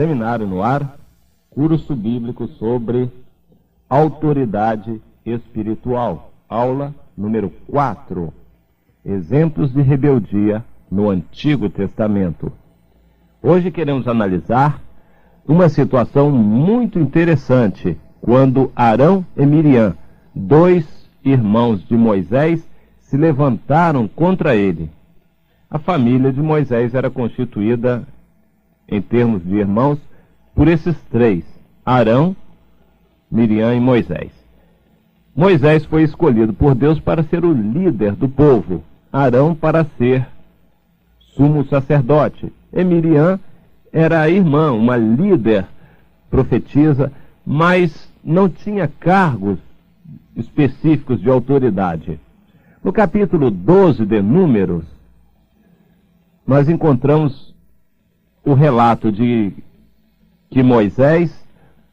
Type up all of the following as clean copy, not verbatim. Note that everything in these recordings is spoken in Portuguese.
Seminário no Ar, curso bíblico sobre autoridade espiritual, aula número 4, exemplos de rebeldia no Antigo Testamento. Hoje queremos analisar uma situação muito interessante, quando Arão e Miriam, dois irmãos de Moisés, se levantaram contra ele. A família de Moisés era constituída, em termos de irmãos, por esses três: Arão, Miriam e Moisés. Moisés foi escolhido por Deus para ser o líder do povo, Arão para ser sumo sacerdote, e Miriam era a irmã, uma líder, profetisa, mas não tinha cargos específicos de autoridade. No capítulo 12 de Números, nós encontramos o relato de que Moisés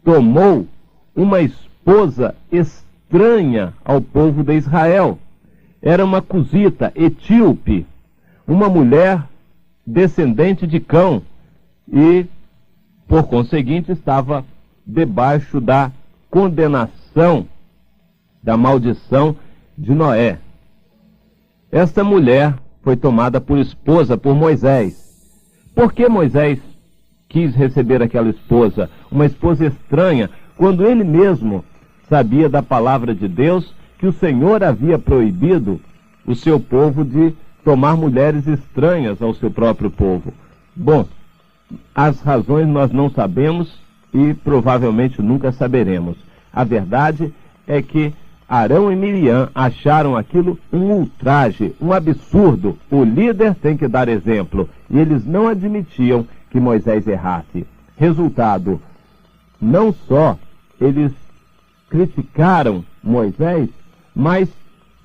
tomou uma esposa estranha ao povo de Israel. Era uma cusita, etíope, uma mulher descendente de Cão e, por conseguinte, estava debaixo da condenação, da maldição de Noé. Esta mulher foi tomada por esposa por Moisés. Por que Moisés quis receber aquela esposa, uma esposa estranha, quando ele mesmo sabia da palavra de Deus que o Senhor havia proibido o seu povo de tomar mulheres estranhas ao seu próprio povo? Bom, as razões nós não sabemos e provavelmente nunca saberemos. A verdade é que Arão e Miriam acharam aquilo um ultraje, um absurdo. O líder tem que dar exemplo. E eles não admitiam que Moisés errasse. Resultado, não só eles criticaram Moisés, mas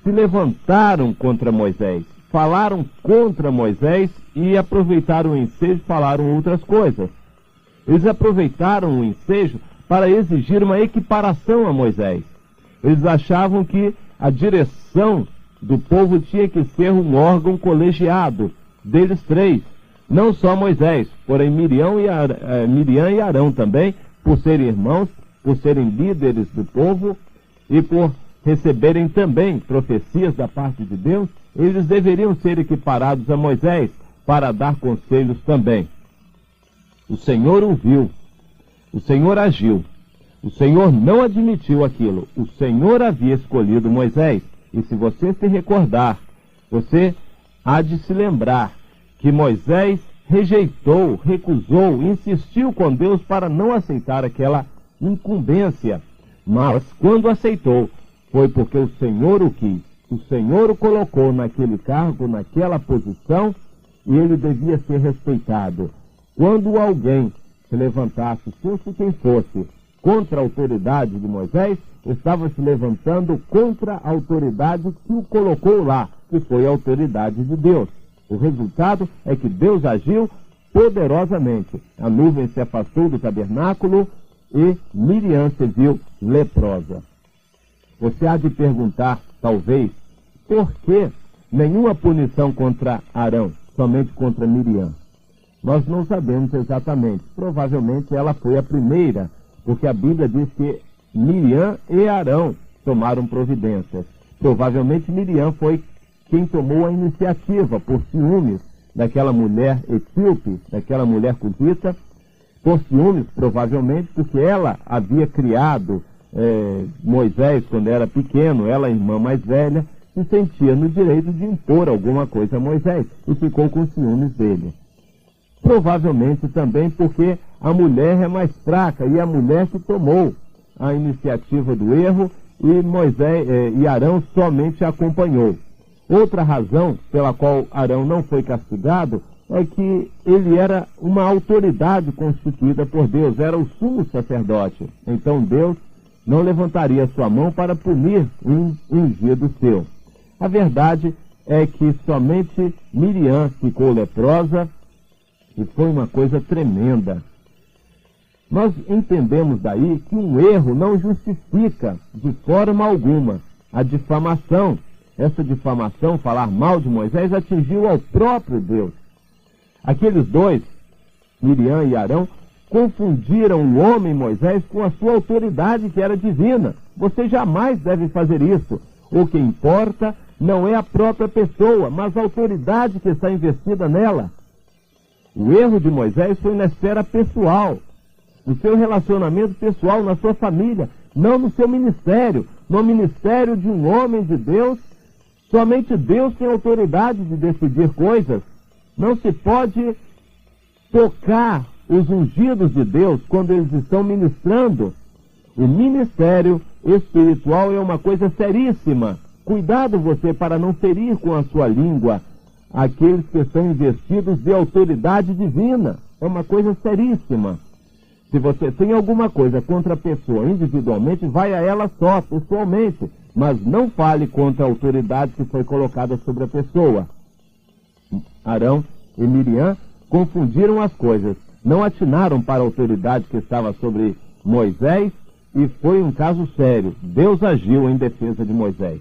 se levantaram contra Moisés. Falaram contra Moisés e aproveitaram o ensejo e falaram outras coisas. Eles aproveitaram o ensejo para exigir uma equiparação a Moisés. Eles achavam que a direção do povo tinha que ser um órgão colegiado deles três. Não só Moisés, porém Miriam e Arão também, por serem irmãos, por serem líderes do povo e por receberem também profecias da parte de Deus, eles deveriam ser equiparados a Moisés para dar conselhos também. O Senhor ouviu, o Senhor agiu. O Senhor não admitiu aquilo. O Senhor havia escolhido Moisés. E se você se recordar, você há de se lembrar que Moisés rejeitou, recusou, insistiu com Deus para não aceitar aquela incumbência. Mas quando aceitou, foi porque o Senhor o quis. O Senhor o colocou naquele cargo, naquela posição, e ele devia ser respeitado. Quando alguém se levantasse, fosse quem fosse, contra a autoridade de Moisés, estava se levantando contra a autoridade que o colocou lá, que foi a autoridade de Deus. O resultado é que Deus agiu poderosamente. A nuvem se afastou do tabernáculo e Miriam se viu leprosa. Você há de perguntar, talvez, por que nenhuma punição contra Arão, somente contra Miriam? Nós não sabemos exatamente. Provavelmente ela foi a primeira, porque a Bíblia diz que Miriam e Arão tomaram providências. Provavelmente Miriam foi quem tomou a iniciativa, por ciúmes daquela mulher etíope, daquela mulher cusita, por ciúmes, provavelmente, porque ela havia criado Moisés quando era pequeno, ela, a irmã mais velha, se sentia no direito de impor alguma coisa a Moisés e ficou com ciúmes dele. Provavelmente também porque a mulher é mais fraca e a mulher que tomou a iniciativa do erro e Moisés e Arão somente acompanhou. Outra razão pela qual Arão não foi castigado é que ele era uma autoridade constituída por Deus, era o sumo sacerdote. Então Deus não levantaria sua mão para punir um ungido seu. A verdade é que somente Miriam ficou leprosa e foi uma coisa tremenda. Nós entendemos daí que um erro não justifica de forma alguma a difamação. Essa difamação, falar mal de Moisés, atingiu ao próprio Deus. Aqueles dois, Miriam e Arão, confundiram o homem Moisés com a sua autoridade que era divina. Você jamais deve fazer isso. O que importa não é a própria pessoa, mas a autoridade que está investida nela. O erro de Moisés foi na esfera pessoal, no seu relacionamento pessoal, na sua família, não no seu ministério. No ministério de um homem de Deus, somente Deus tem autoridade de decidir coisas. Não se pode tocar os ungidos de Deus quando eles estão ministrando. O ministério espiritual é uma coisa seríssima. Cuidado você para não ferir com a sua língua aqueles que estão investidos de autoridade divina. É uma coisa seríssima. Se você tem alguma coisa contra a pessoa individualmente, vai a ela só, pessoalmente, mas não fale contra a autoridade que foi colocada sobre a pessoa. Arão e Miriam confundiram as coisas, não atinaram para a autoridade que estava sobre Moisés, e foi um caso sério. Deus agiu em defesa de Moisés.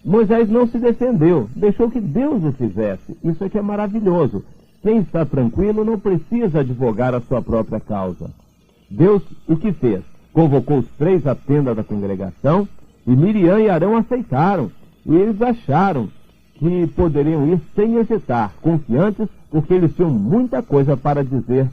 Moisés não se defendeu, deixou que Deus o fizesse. Isso aqui é maravilhoso. Quem está tranquilo não precisa advogar a sua própria causa. Deus o que fez? Convocou os 3 à tenda da congregação, e Miriam e Arão aceitaram. E eles acharam que poderiam ir sem hesitar, confiantes, porque eles tinham muita coisa para dizer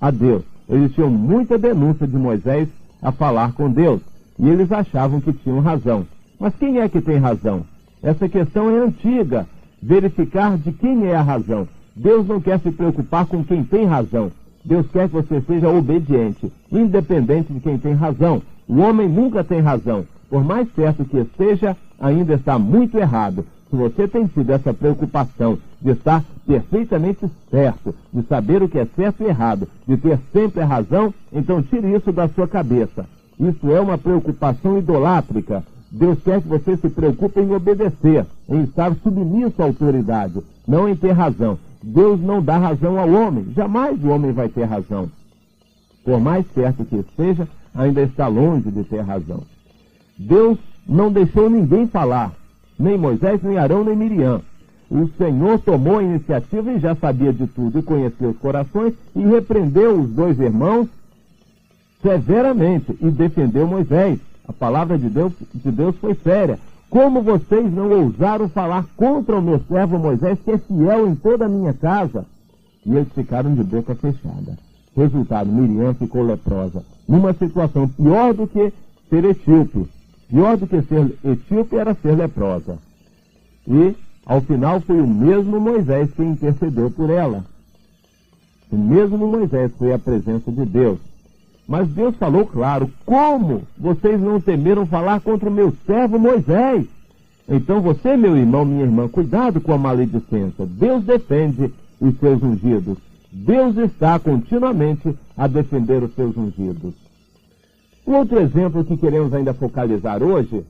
a Deus. Eles tinham muita denúncia de Moisés a falar com Deus, e eles achavam que tinham razão. Mas quem é que tem razão? Essa questão é antiga, verificar de quem é a razão. Deus não quer se preocupar com quem tem razão. Deus quer que você seja obediente, independente de quem tem razão. O homem nunca tem razão. Por mais certo que esteja, ainda está muito errado. Se você tem tido essa preocupação de estar perfeitamente certo, de saber o que é certo e errado, de ter sempre a razão, então tire isso da sua cabeça. Isso é uma preocupação idolátrica. Deus quer que você se preocupe em obedecer, em estar submisso à autoridade, não em ter razão. Deus não dá razão ao homem, jamais o homem vai ter razão. Por mais certo que esteja, ainda está longe de ter razão. Deus não deixou ninguém falar, nem Moisés, nem Arão, nem Miriam. O Senhor tomou a iniciativa e já sabia de tudo, e conhecia os corações, e repreendeu os 2 irmãos severamente, e defendeu Moisés. A palavra de Deus foi séria. Como vocês não ousaram falar contra o meu servo Moisés, que é fiel em toda a minha casa? E eles ficaram de boca fechada. Resultado, Miriam ficou leprosa. Numa situação pior do que ser etíope. Pior do que ser etíope era ser leprosa. E, ao final, foi o mesmo Moisés que intercedeu por ela. O mesmo Moisés foi a presença de Deus. Mas Deus falou claro: como vocês não temeram falar contra o meu servo Moisés? Então você, meu irmão, minha irmã, cuidado com a maledicência. Deus defende os seus ungidos. Deus está continuamente a defender os seus ungidos. Um outro exemplo que queremos ainda focalizar hoje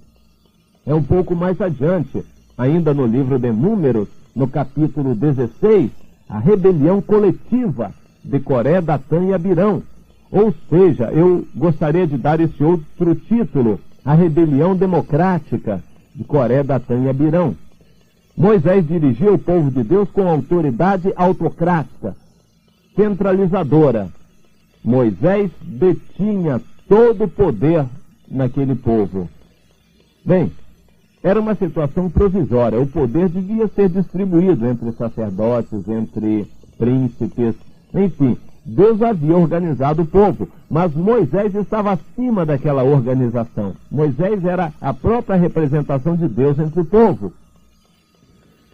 é um pouco mais adiante, ainda no livro de Números, no capítulo 16, a rebelião coletiva de Coré, Datã e Abirão. Ou seja, eu gostaria de dar esse outro título, a rebelião democrática de Coré, Datã e Abirão. Moisés dirigiu o povo de Deus com autoridade autocrática, centralizadora. Moisés detinha todo o poder naquele povo. Bem, era uma situação provisória. O poder devia ser distribuído entre sacerdotes, entre príncipes, enfim. Deus havia organizado o povo, mas Moisés estava acima daquela organização. Moisés era a própria representação de Deus entre o povo.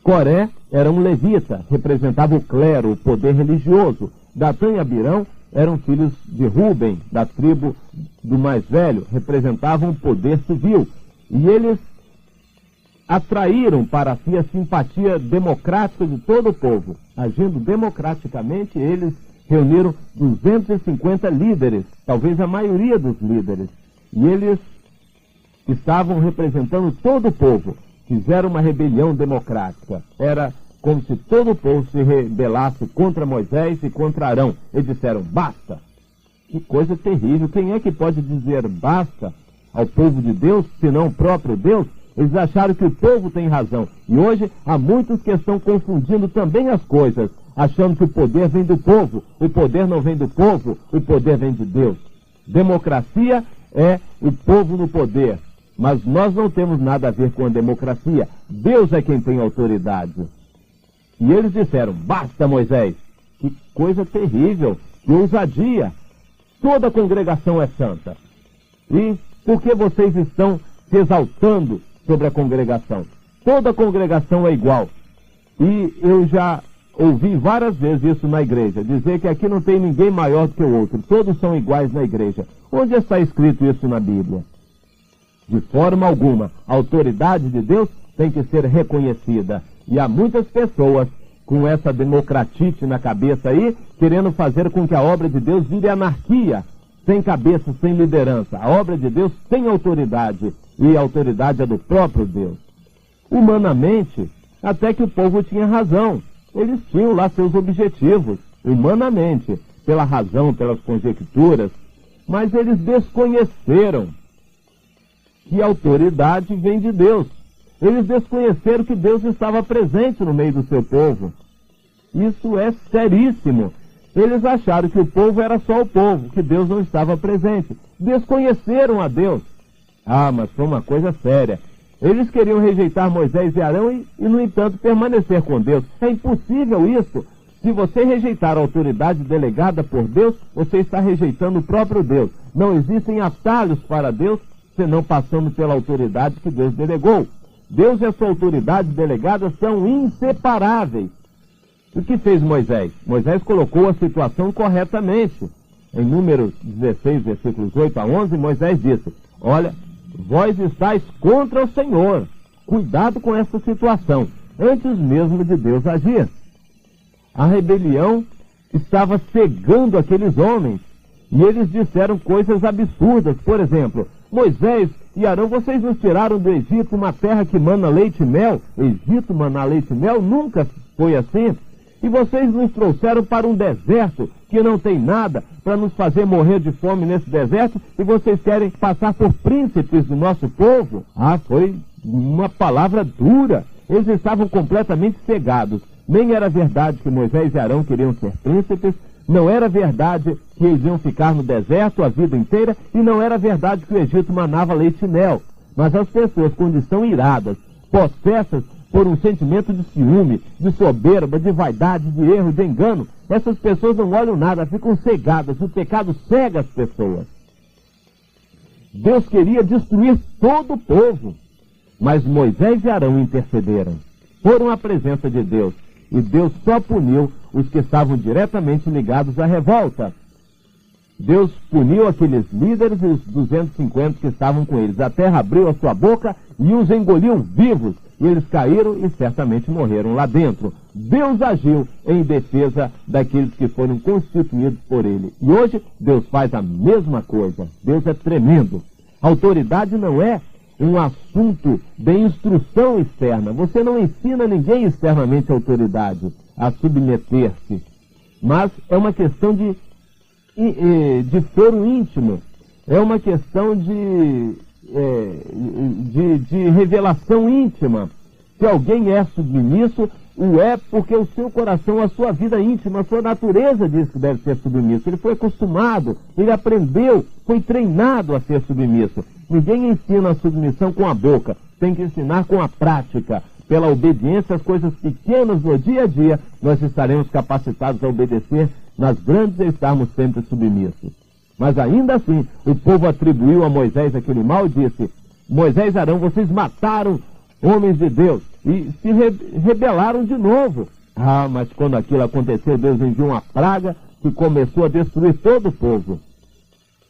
Coré era um levita, representava o clero, o poder religioso. Datã e Abirão eram filhos de Ruben, da tribo do mais velho, representavam o poder civil. E eles atraíram para si a simpatia democrática de todo o povo. Agindo democraticamente, eles reuniram 250 líderes, talvez a maioria dos líderes, e eles estavam representando todo o povo. Fizeram uma rebelião democrática. Era como se todo o povo se rebelasse contra Moisés e contra Arão. Eles disseram: basta. Que coisa terrível. Quem é que pode dizer basta ao povo de Deus, senão o próprio Deus? Eles acharam que o povo tem razão. E hoje há muitos que estão confundindo também as coisas. achando que o poder vem do povo. O poder não vem do povo, o poder vem de Deus. Democracia é o povo no poder, mas nós não temos nada a ver com a democracia. Deus é quem tem autoridade. E eles disseram: basta, Moisés. Que coisa terrível, que ousadia. Toda a congregação é santa. E por que vocês estão se exaltando sobre a congregação? Toda a congregação é igual. E eu já ouvi várias vezes isso na igreja, dizer que aqui não tem ninguém maior do que o outro, todos são iguais na igreja. Onde está escrito isso na Bíblia? De forma alguma. A autoridade de Deus tem que ser reconhecida. E há muitas pessoas com essa democratite na cabeça aí, querendo fazer com que a obra de Deus vire anarquia, sem cabeça, sem liderança. A obra de Deus tem autoridade, e a autoridade é do próprio Deus. Humanamente, até que o povo tinha razão. Eles tinham lá seus objetivos, humanamente, pela razão, pelas conjecturas, mas eles desconheceram que a autoridade vem de Deus. Eles desconheceram que Deus estava presente no meio do seu povo. Isso é seríssimo. Eles acharam que o povo era só o povo, que Deus não estava presente. Desconheceram a Deus. Ah, mas foi uma coisa séria. Eles queriam rejeitar Moisés e Arão e, no entanto, permanecer com Deus. É impossível isso. Se você rejeitar a autoridade delegada por Deus, você está rejeitando o próprio Deus. Não existem atalhos para Deus, senão passando pela autoridade que Deus delegou. Deus e a sua autoridade delegada são inseparáveis. O que fez Moisés? Moisés colocou a situação corretamente. Em Números 16, versículos 8 a 11, Moisés disse: olha, vós estáis contra o Senhor. Cuidado com essa situação, antes mesmo de Deus agir. A rebelião estava cegando aqueles homens, e eles disseram coisas absurdas. Por exemplo, Moisés e Arão, vocês nos tiraram do Egito, uma terra que mana leite e mel. Egito mana leite e mel? Nunca foi assim. E vocês nos trouxeram para um deserto que não tem nada, para nos fazer morrer de fome nesse deserto, e vocês querem passar por príncipes do nosso povo? Ah, foi uma palavra dura. Eles estavam completamente cegados. Nem era verdade que Moisés e Arão queriam ser príncipes, não era verdade que eles iam ficar no deserto a vida inteira, e não era verdade que o Egito manava leite e mel. Mas as pessoas, quando estão iradas, possessas por um sentimento de ciúme, de soberba, de vaidade, de erro, de engano, essas pessoas não olham nada, ficam cegadas. O pecado cega as pessoas. Deus queria destruir todo o povo, mas Moisés e Arão intercederam, foram à presença de Deus, e Deus só puniu os que estavam diretamente ligados à revolta. Deus puniu aqueles líderes e os 250 que estavam com eles. A terra abriu a sua boca e os engoliu vivos. E eles caíram e certamente morreram lá dentro. Deus agiu em defesa daqueles que foram constituídos por ele. E hoje Deus faz a mesma coisa. Deus é tremendo. Autoridade não é um assunto de instrução externa. Você não ensina ninguém externamente a autoridade, a submeter-se. Mas é uma questão de foro íntimo. É uma questão de revelação íntima. Se alguém é submisso, o é porque o seu coração, a sua vida íntima, a sua natureza diz que deve ser submisso. Ele foi acostumado, ele aprendeu, foi treinado a ser submisso. Ninguém ensina a submissão com a boca, tem que ensinar com a prática. Pela obediência às coisas pequenas no dia a dia, nós estaremos capacitados a obedecer nas grandes e estarmos sempre submissos. Mas ainda assim, o povo atribuiu a Moisés aquele mal e disse: Moisés e Arão, vocês mataram homens de Deus e se rebelaram de novo. Ah, mas quando aquilo aconteceu, Deus enviou uma praga que começou a destruir todo o povo.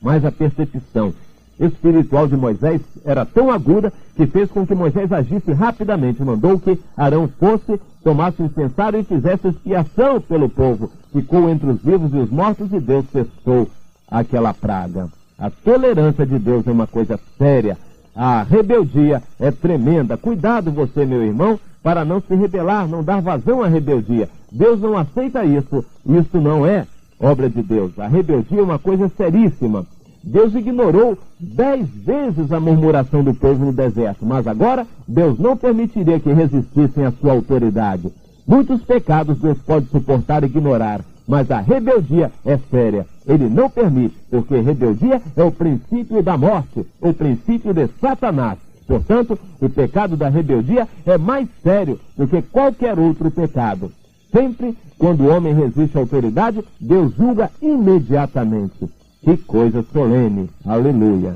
Mas a percepção espiritual de Moisés era tão aguda que fez com que Moisés agisse rapidamente. Mandou que Arão fosse, tomasse um incensário e fizesse expiação pelo povo. Ficou entre os vivos e os mortos e Deus cessou aquela praga. A tolerância de Deus é uma coisa séria. A rebeldia é tremenda. Cuidado você, meu irmão, para não se rebelar, não dar vazão à rebeldia. Deus não aceita isso. Isso não é obra de Deus. A rebeldia é uma coisa seríssima. Deus ignorou 10 vezes a murmuração do povo no deserto, mas agora Deus não permitiria que resistissem à sua autoridade. Muitos pecados Deus pode suportar e ignorar, mas a rebeldia é séria. Ele não permite, porque rebeldia é o princípio da morte, o princípio de Satanás. Portanto, o pecado da rebeldia é mais sério do que qualquer outro pecado. Sempre quando o homem resiste à autoridade, Deus julga imediatamente. Que coisa solene. Aleluia.